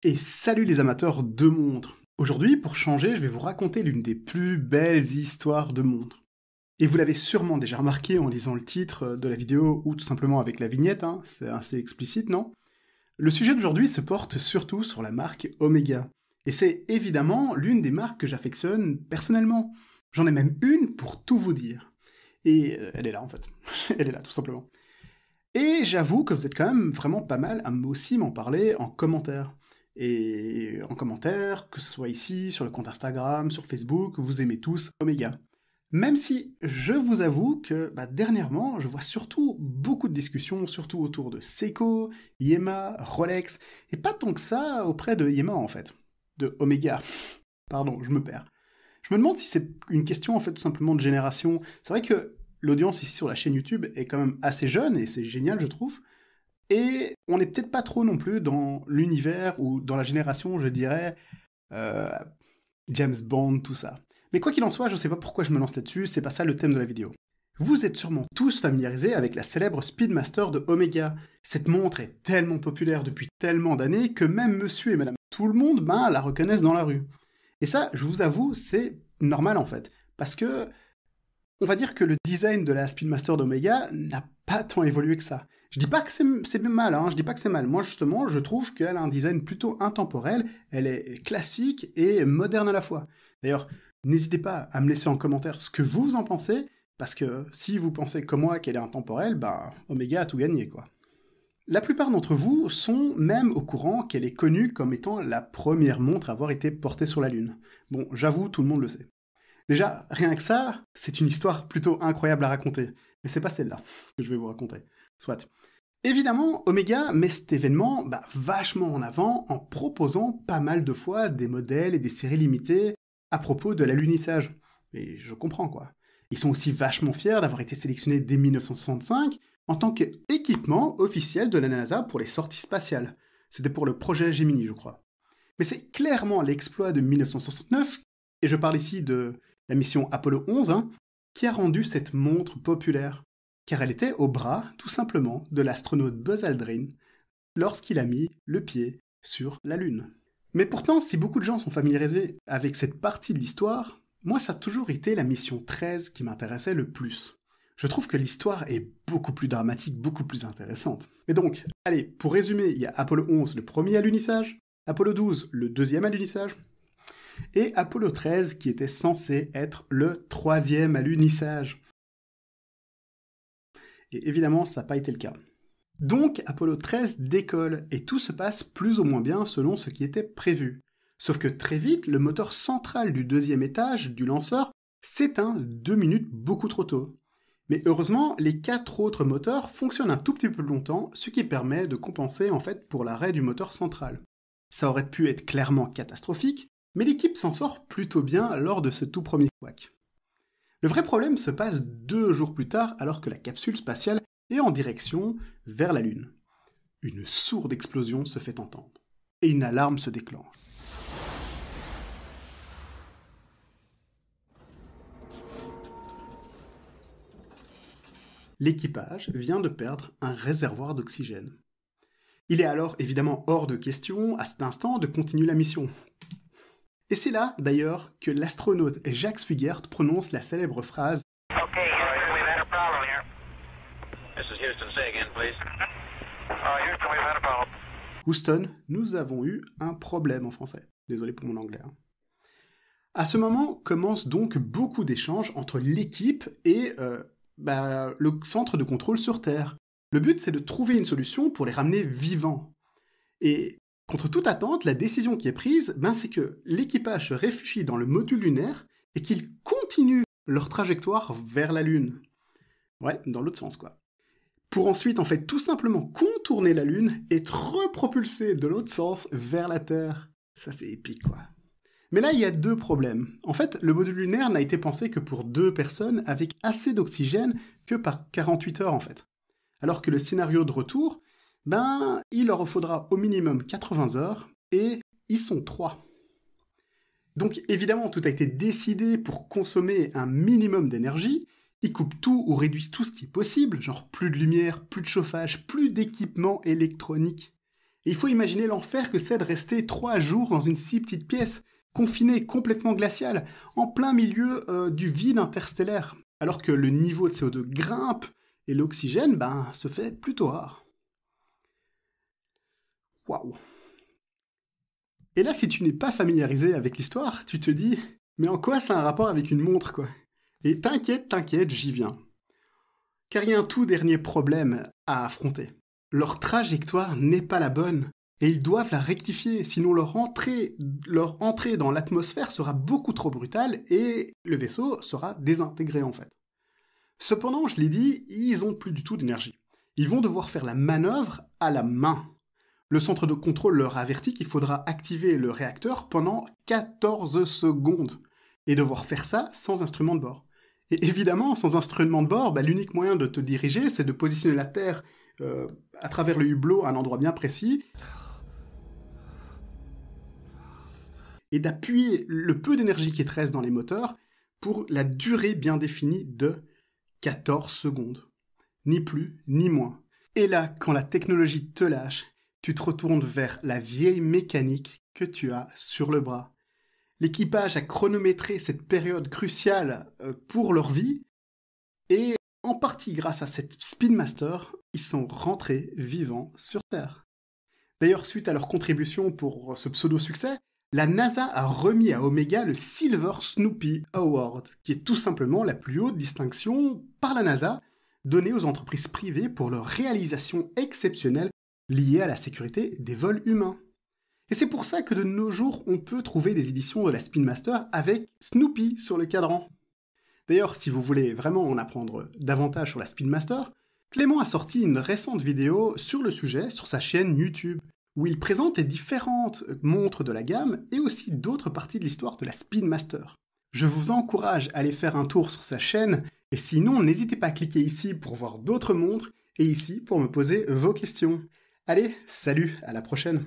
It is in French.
Et salut les amateurs de montres. Aujourd'hui, pour changer, je vais vous raconter l'une des plus belles histoires de montres. Et vous l'avez sûrement déjà remarqué en lisant le titre de la vidéo ou tout simplement avec la vignette, c'est assez explicite, non? Le sujet d'aujourd'hui se porte surtout sur la marque Omega. Et c'est évidemment l'une des marques que j'affectionne personnellement. J'en ai même une pour tout vous dire. Et elle est là en fait. Elle est là tout simplement. Et j'avoue que vous êtes quand même vraiment pas mal à aussi m'en parler en commentaire. Et en commentaire, que ce soit ici, sur le compte Instagram, sur Facebook, vous aimez tous Omega. Même si je vous avoue que dernièrement, je vois surtout beaucoup de discussions, surtout autour de Seiko, Yema, Rolex, et pas tant que ça auprès de Yema en fait, de Omega. Pardon, je me perds. Je me demande si c'est une question en fait tout simplement de génération. C'est vrai que l'audience ici sur la chaîne YouTube est quand même assez jeune, et c'est génial je trouve, et on n'est peut-être pas trop non plus dans l'univers ou dans la génération, je dirais, James Bond, tout ça. Mais quoi qu'il en soit, je sais pas pourquoi je me lance là-dessus, c'est pas ça le thème de la vidéo. Vous êtes sûrement tous familiarisés avec la célèbre Speedmaster de Omega. Cette montre est tellement populaire depuis tellement d'années que même monsieur et madame tout le monde la reconnaissent dans la rue. Et ça, je vous avoue, c'est normal en fait. Parce que on va dire que le design de la Speedmaster d'Omega n'a pas tant évolué que ça. Je dis pas que c'est mal, je dis pas que c'est mal. Moi, justement, je trouve qu'elle a un design plutôt intemporel, elle est classique et moderne à la fois. D'ailleurs, n'hésitez pas à me laisser en commentaire ce que vous en pensez, parce que si vous pensez comme moi qu'elle est intemporelle, Omega a tout gagné, quoi. La plupart d'entre vous sont même au courant qu'elle est connue comme étant la première montre à avoir été portée sur la Lune. Bon, j'avoue, tout le monde le sait. Déjà, rien que ça, c'est une histoire plutôt incroyable à raconter. Mais c'est pas celle-là que je vais vous raconter. Soit. Évidemment, Omega met cet événement vachement en avant en proposant pas mal de fois des modèles et des séries limitées à propos de l'alunissage. Et je comprends quoi. Ils sont aussi vachement fiers d'avoir été sélectionnés dès 1965 en tant qu'équipement officiel de la NASA pour les sorties spatiales. C'était pour le projet Gemini, je crois. Mais c'est clairement l'exploit de 1969, et je parle ici de la mission Apollo 11, qui a rendu cette montre populaire, car elle était au bras, tout simplement, de l'astronaute Buzz Aldrin lorsqu'il a mis le pied sur la Lune. Mais pourtant, si beaucoup de gens sont familiarisés avec cette partie de l'histoire, moi ça a toujours été la mission 13 qui m'intéressait le plus. Je trouve que l'histoire est beaucoup plus dramatique, beaucoup plus intéressante. Mais donc, allez, pour résumer, il y a Apollo 11, le premier alunissage, Apollo 12, le deuxième alunissage, et Apollo 13 qui était censé être le troisième alunissage. Et évidemment, ça n'a pas été le cas. Donc Apollo 13 décolle, et tout se passe plus ou moins bien selon ce qui était prévu. Sauf que très vite, le moteur central du deuxième étage du lanceur s'éteint 2 minutes beaucoup trop tôt. Mais heureusement, les 4 autres moteurs fonctionnent un tout petit peu plus longtemps, ce qui permet de compenser en fait pour l'arrêt du moteur central. Ça aurait pu être clairement catastrophique, mais l'équipe s'en sort plutôt bien lors de ce tout premier couac. Le vrai problème se passe 2 jours plus tard alors que la capsule spatiale est en direction vers la Lune. Une sourde explosion se fait entendre, et une alarme se déclenche. L'équipage vient de perdre un réservoir d'oxygène. Il est alors évidemment hors de question, à cet instant, de continuer la mission. Et c'est là, d'ailleurs, que l'astronaute Jacques Swigert prononce la célèbre phrase « Houston, nous avons eu un problème en français. » Désolé pour mon anglais. À ce moment commencent donc beaucoup d'échanges entre l'équipe et le centre de contrôle sur Terre. Le but, c'est de trouver une solution pour les ramener vivants. Et contre toute attente, la décision qui est prise, c'est que l'équipage se réfugie dans le module lunaire et qu'ils continuent leur trajectoire vers la Lune. Ouais, dans l'autre sens, quoi. Pour ensuite, en fait, tout simplement contourner la Lune et être repropulsés de l'autre sens vers la Terre. Ça, c'est épique, quoi. Mais là, il y a 2 problèmes. En fait, le module lunaire n'a été pensé que pour 2 personnes avec assez d'oxygène que par 48 heures, en fait. Alors que le scénario de retour, il leur faudra au minimum 80 heures, et ils sont 3. Donc évidemment, tout a été décidé pour consommer un minimum d'énergie, ils coupent tout ou réduisent tout ce qui est possible, genre plus de lumière, plus de chauffage, plus d'équipement électronique. Et il faut imaginer l'enfer que c'est de rester 3 jours dans une si petite pièce, confinée, complètement glaciale, en plein milieu du vide interstellaire, alors que le niveau de CO2 grimpe et l'oxygène, se fait plutôt rare. Waouh! Et là, si tu n'es pas familiarisé avec l'histoire, tu te dis, mais en quoi ça a un rapport avec une montre, quoi? Et t'inquiète, j'y viens. Car il y a un tout dernier problème à affronter. Leur trajectoire n'est pas la bonne, et ils doivent la rectifier, sinon leur entrée dans l'atmosphère sera beaucoup trop brutale, et le vaisseau sera désintégré en fait. Cependant, je l'ai dit, ils ont plus du tout d'énergie. Ils vont devoir faire la manœuvre à la main. Le centre de contrôle leur avertit qu'il faudra activer le réacteur pendant 14 secondes, et devoir faire ça sans instrument de bord. Et évidemment, sans instrument de bord, l'unique moyen de te diriger, c'est de positionner la Terre à travers le hublot à un endroit bien précis, et d'appuyer le peu d'énergie qui te reste dans les moteurs pour la durée bien définie de 14 secondes. Ni plus, ni moins. Et là, quand la technologie te lâche, tu te retournes vers la vieille mécanique que tu as sur le bras. L'équipage a chronométré cette période cruciale pour leur vie, et en partie grâce à cette Spin Master, ils sont rentrés vivants sur Terre. D'ailleurs, suite à leur contribution pour ce pseudo-succès, la NASA a remis à Omega le Silver Snoopy Award, qui est tout simplement la plus haute distinction par la NASA, donnée aux entreprises privées pour leur réalisation exceptionnelle liée à la sécurité des vols humains. Et c'est pour ça que de nos jours, on peut trouver des éditions de la Spin Master avec Snoopy sur le cadran. D'ailleurs, si vous voulez vraiment en apprendre davantage sur la Spin Master, Clément a sorti une récente vidéo sur le sujet sur sa chaîne YouTube, où il présente les différentes montres de la gamme et aussi d'autres parties de l'histoire de la Spin Master. Je vous encourage à aller faire un tour sur sa chaîne, et sinon, n'hésitez pas à cliquer ici pour voir d'autres montres, et ici pour me poser vos questions. Allez, salut, à la prochaine!